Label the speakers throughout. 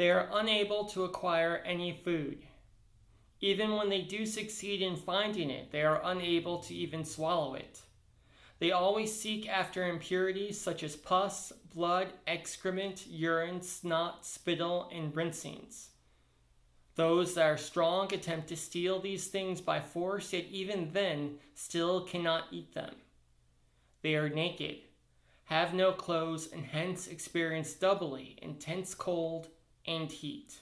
Speaker 1: They are unable to acquire any food. Even when they do succeed in finding it, they are unable to even swallow it. They always seek after impurities such as pus, blood, excrement, urine, snot, spittle, and rinsings. Those that are strong attempt to steal these things by force, yet even then still cannot eat them. They are naked, have no clothes, and hence experience doubly intense cold and heat.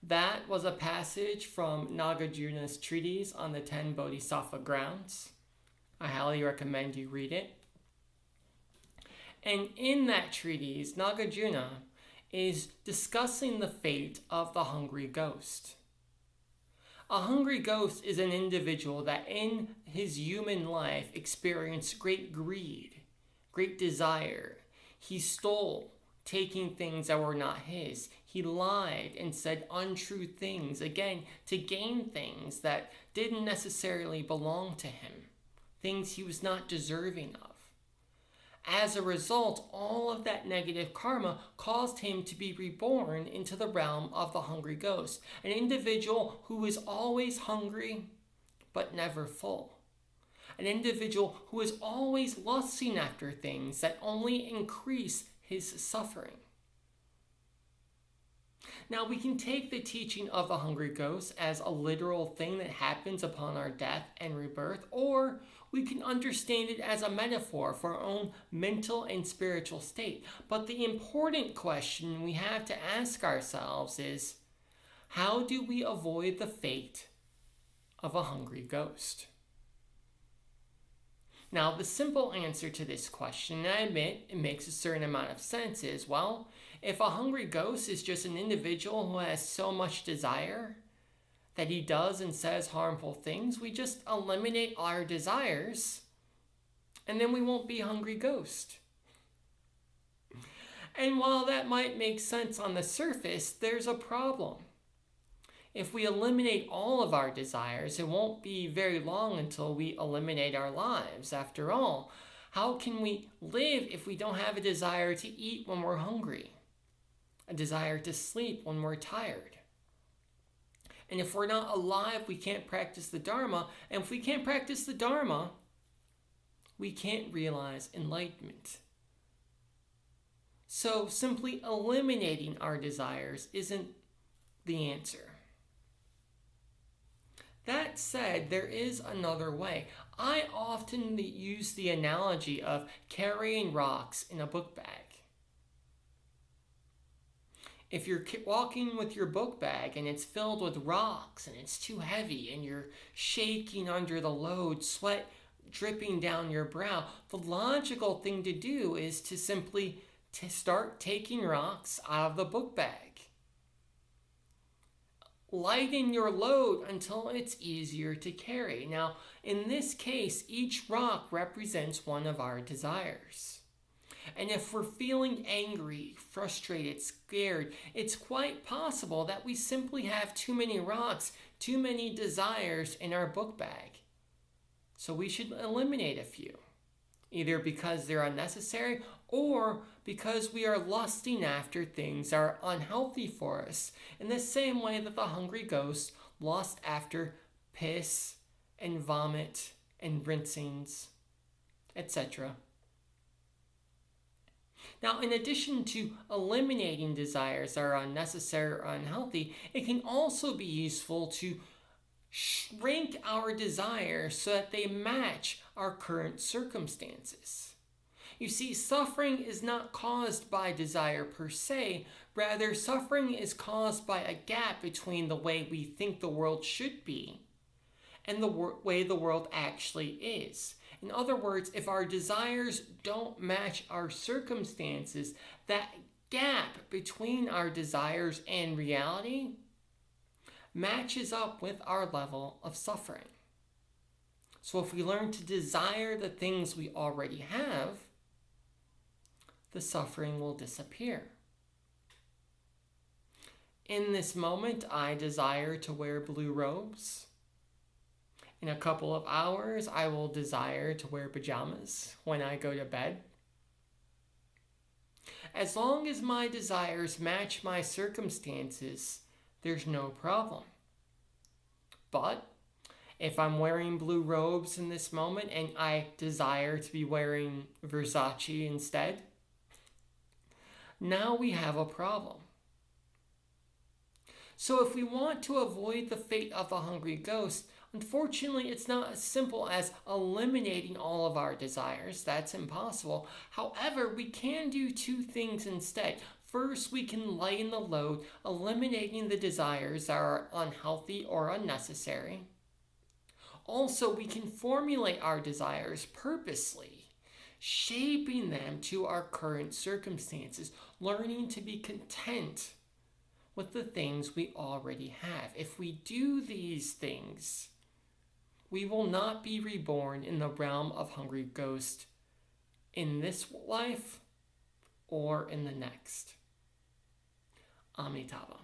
Speaker 1: That was a passage from Nagarjuna's treatise on the 10 Bodhisattva grounds. I highly recommend you read it. And in that treatise, Nagarjuna is discussing the fate of the hungry ghost. A hungry ghost is an individual that in his human life experienced great greed, great desire. He stole, taking things that were not his. He lied and said untrue things, again, to gain things that didn't necessarily belong to him, things he was not deserving of. As a result, all of that negative karma caused him to be reborn into the realm of the hungry ghost, an individual who is always hungry but never full, an individual who is always lusting after things that only increase his suffering. Now, we can take the teaching of the hungry ghost as a literal thing that happens upon our death and rebirth, or we can understand it as a metaphor for our own mental and spiritual state. But the important question we have to ask ourselves is, how do we avoid the fate of a hungry ghost? Now, the simple answer to this question, and I admit it makes a certain amount of sense, is, well, if a hungry ghost is just an individual who has so much desire that he does and says harmful things, we just eliminate our desires, and then we won't be a hungry ghost. And while that might make sense on the surface, there's a problem. If we eliminate all of our desires, it won't be very long until we eliminate our lives. After all, how can we live if we don't have a desire to eat when we're hungry? A desire to sleep when we're tired? And if we're not alive, we can't practice the Dharma. And if we can't practice the Dharma, we can't realize enlightenment. So simply eliminating our desires isn't the answer. That said, there is another way. I often use the analogy of carrying rocks in a book bag. If you're walking with your book bag and it's filled with rocks and it's too heavy and you're shaking under the load, sweat dripping down your brow, the logical thing to do is to simply start taking rocks out of the book bag. Lighten your load until it's easier to carry. Now, in this case, each rock represents one of our desires. And if we're feeling angry, frustrated, scared, it's quite possible that we simply have too many rocks, too many desires in our book bag. So we should eliminate a few, either because they're unnecessary or because we are lusting after things that are unhealthy for us, in the same way that the hungry ghost lust after piss and vomit and rinsings, etc. Now, in addition to eliminating desires that are unnecessary or unhealthy, it can also be useful to shrink our desires so that they match our current circumstances. You see, suffering is not caused by desire per se. Rather, suffering is caused by a gap between the way we think the world should be and the way the world actually is. In other words, if our desires don't match our circumstances, that gap between our desires and reality matches up with our level of suffering. So if we learn to desire the things we already have, the suffering will disappear. In this moment, I desire to wear blue robes. In a couple of hours, I will desire to wear pajamas when I go to bed. As long as my desires match my circumstances, there's no problem. But if I'm wearing blue robes in this moment and I desire to be wearing Versace instead, now we have a problem. So if we want to avoid the fate of the hungry ghost, unfortunately, it's not as simple as eliminating all of our desires. That's impossible. However, we can do two things instead. First, we can lighten the load, eliminating the desires that are unhealthy or unnecessary. Also, we can formulate our desires purposely, shaping them to our current circumstances, learning to be content with the things we already have. If we do these things, we will not be reborn in the realm of hungry ghost in this life or in the next. Amitabha.